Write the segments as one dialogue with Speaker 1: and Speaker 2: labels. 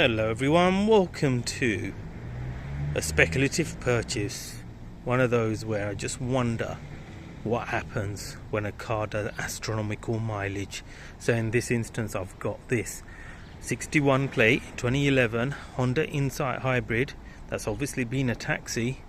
Speaker 1: Hello everyone, welcome to a speculative purchase. One of those where I just wonder what happens when a car does astronomical mileage. So in this instance I've got this 61 plate 2011 Honda Insight Hybrid that's obviously been a taxi.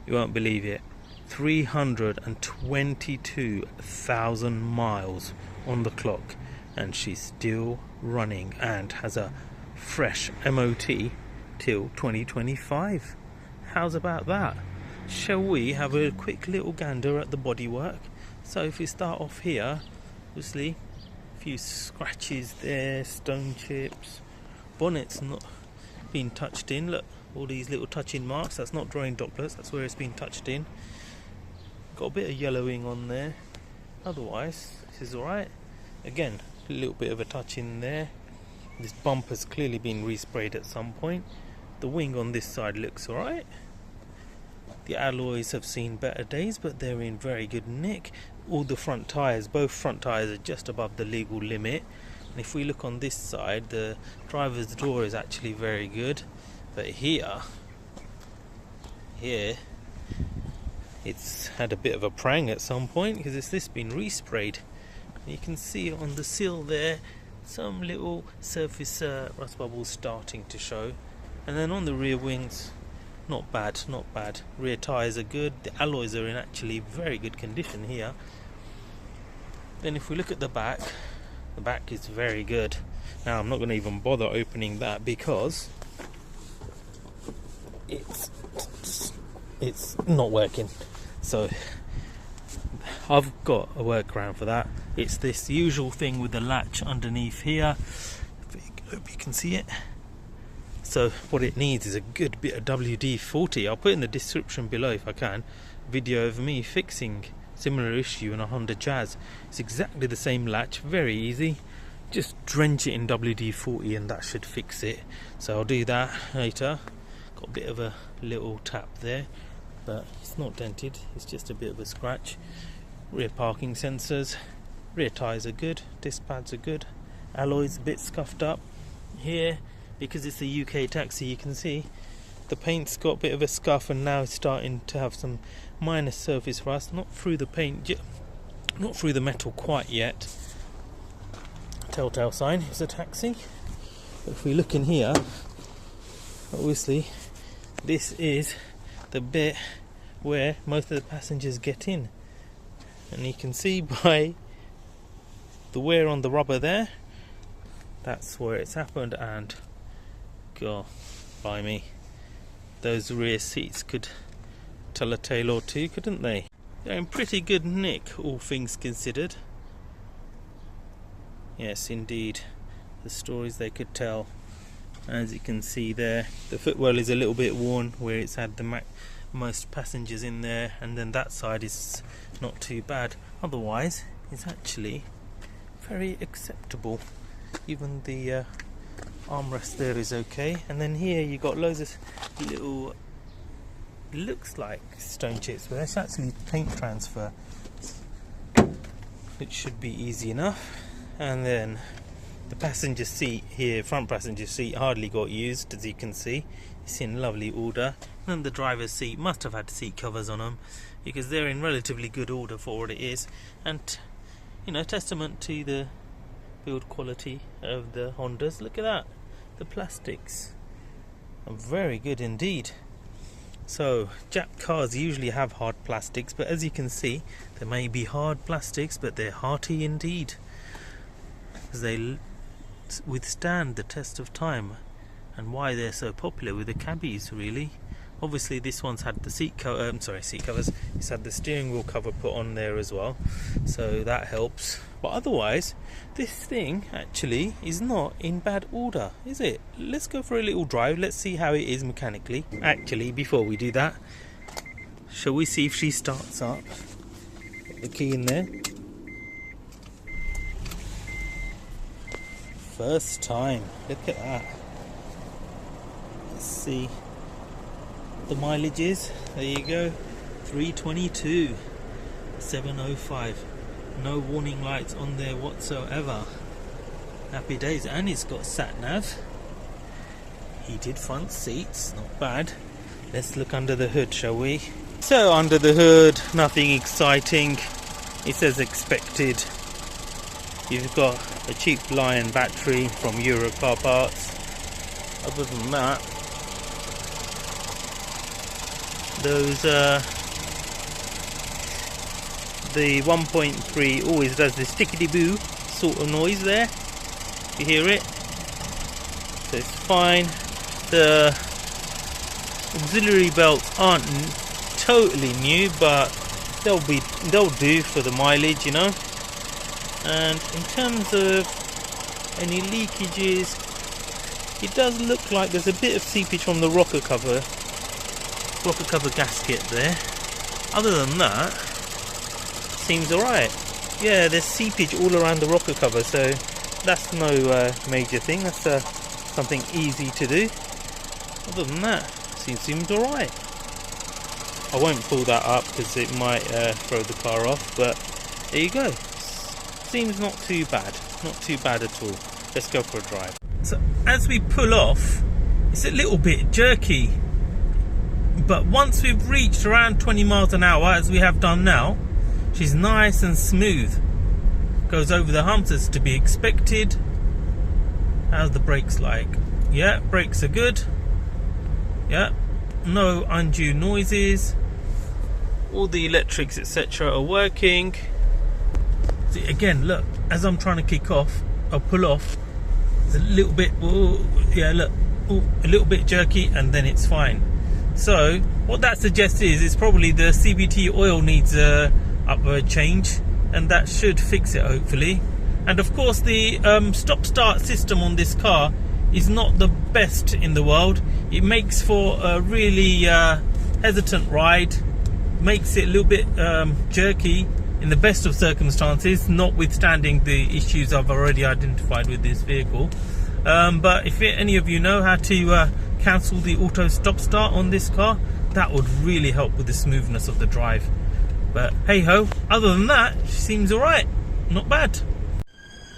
Speaker 1: You won't believe it, 322,000 miles on the clock, and she's still running and has a fresh MOT till 2025. How's about that? Shall we have a quick little gander at the bodywork? So if we start off here, obviously a few scratches there, stone chips, bonnet's not been touched in. Look, all these little touching marks, that's not drawing droplets, that's where it's been touched in. Got a bit of yellowing on there, otherwise this is alright. Again, a little bit of a touch in there. This bumper's clearly been resprayed at some point. The wing on this side looks alright. The alloys have seen better days, but they're in very good nick. All the front tyres, both front tyres are just above the legal limit. And if we look on this side, the driver's door is actually very good. But here, it's had a bit of a prang at some point because it's this been resprayed. You can see on the sill there some little surface rust bubbles starting to show, and then on the rear wings, not bad. Rear tyres are good. The alloys are in actually very good condition here. Then if we look at the back is very good. Now I'm not going to even bother opening that because it's not working. So I've got a workaround for that. It's this usual thing with the latch underneath here. Hope you can see it. So what it needs is a good bit of WD-40. I'll put in the description below if I can video of me fixing similar issue in a Honda Jazz. It's exactly the same latch, very easy. Just drench it in WD-40 and that should fix it. So I'll do that later. Got a bit of a little tap there, but it's not dented, it's just a bit of a scratch. Rear parking sensors, rear tyres are good, disc pads are good, alloys a bit scuffed up. Here, because it's a UK taxi, you can see the paint's got a bit of a scuff and now it's starting to have some minor surface rust, not through the paint, not through the metal quite yet. Telltale sign, it's a taxi. But if we look in here, obviously this is the bit where most of the passengers get in, and you can see by the wear on the rubber there, that's where it's happened. And God blimey, those rear seats could tell a tale or two, couldn't they? They're in pretty good nick, all things considered. Yes indeed, the stories they could tell. As you can see there, the footwell is a little bit worn where it's had the most passengers in there, and then that side is not too bad. Otherwise it's actually very acceptable. Even the armrest there is okay, and then here you got loads of little, looks like stone chips, but that's actually paint transfer. It should be easy enough. And then the passenger seat here, front passenger seat, hardly got used, as you can see. It's in lovely order. And the driver's seat must have had seat covers on them because they're in relatively good order for what it is. And you know, testament to the build quality of the Hondas. Look at that, the plastics are very good indeed. So Jap cars usually have hard plastics, but as you can see, they may be hard plastics, but they're hearty indeed, because they withstand the test of time, and why they're so popular with the cabbies really. Obviously this one's had the seat covers, it's had the steering wheel cover put on there as well, so that helps. But otherwise this thing actually is not in bad order, is it? Let's go for a little drive, let's see how it is mechanically. Actually, before we do that, shall we see if she starts up? Put the key in there. First time, look at that. Let's see the mileage is. There you go, 322, 705. No warning lights on there whatsoever. Happy days. And it's got sat nav. heated front seats, not bad. Let's look under the hood, shall we? So under the hood, nothing exciting. It's as expected. You've got a cheap Lion battery from Euro Car Parts. Other than that, those the 1.3 always does this tickety-boo sort of noise there. You hear it? So it's fine. The auxiliary belts aren't totally new, but they'll do for the mileage, you know. And in terms of any leakages, it does look like there's a bit of seepage from the rocker cover gasket there. Other than that, seems alright. Yeah, there's seepage all around the rocker cover, so that's no major thing. That's something easy to do. Other than that, seems alright. I won't pull that up because it might throw the car off, but there you go. Seems not too bad at all. Let's go for a drive. So as we pull off, it's a little bit jerky, but once we've reached around 20 miles an hour, as we have done now, she's nice and smooth. Goes over the humps as to be expected. How's the brakes like? Yeah, brakes are good. Yeah, no undue noises. All the electrics etc. are working. See, again, look, as I'm trying to kick off, I'll pull off. It's a little bit, ooh, yeah, look, ooh, a little bit jerky, and then it's fine. So what that suggests is it's probably the CVT oil needs a upward change, and that should fix it hopefully. And of course the stop-start system on this car is not the best in the world. It makes for a really hesitant ride, makes it a little bit jerky in the best of circumstances, notwithstanding the issues I've already identified with this vehicle. But if any of you know how to cancel the auto stop start on this car, that would really help with the smoothness of the drive. But hey ho, other than that, she seems alright, not bad.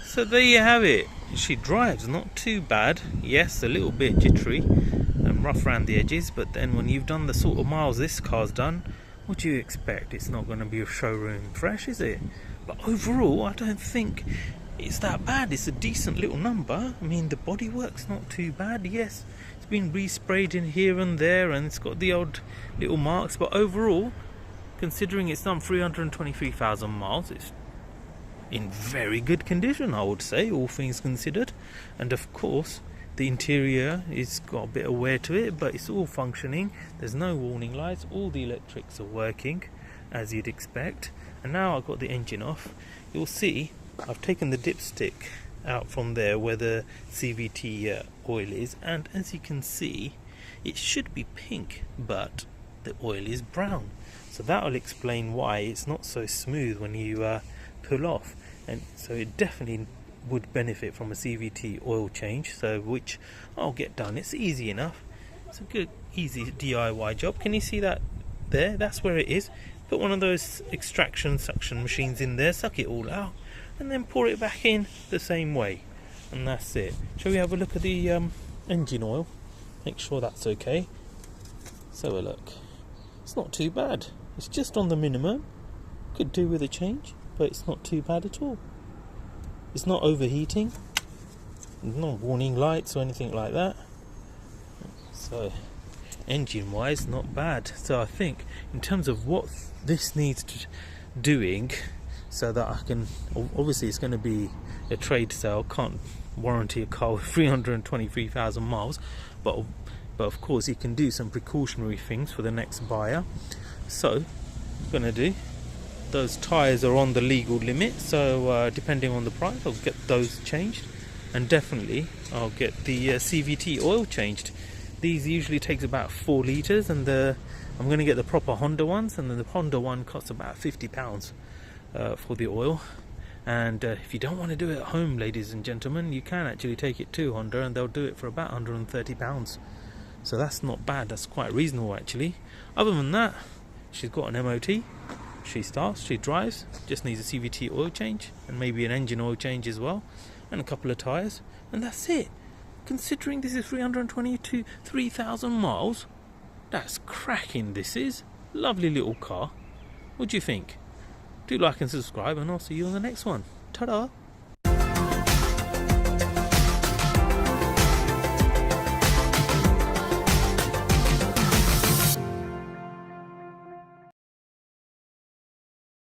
Speaker 1: So there you have it. She drives not too bad. Yes, a little bit jittery and rough around the edges, but then when you've done the sort of miles this car's done, what do you expect? It's not going to be a showroom fresh, is it? But overall, I don't think it's that bad. It's a decent little number. I mean, the bodywork's not too bad. Yes, it's been resprayed in here and there, and it's got the odd little marks, but overall, considering it's done 323,000 miles, it's in very good condition, I would say, all things considered. And of course, the interior is got a bit of wear to it, but it's all functioning. There's no warning lights. All the electrics are working as you'd expect. And now I've got the engine off. You'll see I've taken the dipstick out from there where the CVT oil is, and as you can see, it should be pink, but the oil is brown. So that'll explain why it's not so smooth when you pull off. And so it definitely would benefit from a CVT oil change, so which I'll get done. It's easy enough. It's a good easy DIY job. Can you see that there? That's where it is. Put one of those extraction suction machines in there, suck it all out, and then pour it back in the same way, and that's it. Shall we have a look at the engine oil, make sure that's okay? So a look. It's not too bad. It's just on the minimum. Could do with a change, but it's not too bad at all. It's not overheating, no warning lights or anything like that. So engine wise, not bad. So I think in terms of what this needs doing, so that I can, obviously it's going to be a trade sale, can't warranty a car with 323,000 miles, but of course you can do some precautionary things for the next buyer. So I'm going to do, those tyres are on the legal limit, so depending on the price I'll get those changed, and definitely I'll get the CVT oil changed. These usually takes about 4 litres, and I'm going to get the proper Honda ones, and then the Honda one costs about £50 for the oil. And if you don't want to do it at home, ladies and gentlemen, you can actually take it to Honda and they'll do it for about £130. So that's not bad, that's quite reasonable actually. Other than that, she's got an MOT. She starts, she drives, just needs a CVT oil change and maybe an engine oil change as well, and a couple of tyres, and that's it. considering this is 323,000 miles. That's cracking, this is. Lovely little car. What do you think? Do like and subscribe, and I'll see you on the next one. Ta-da!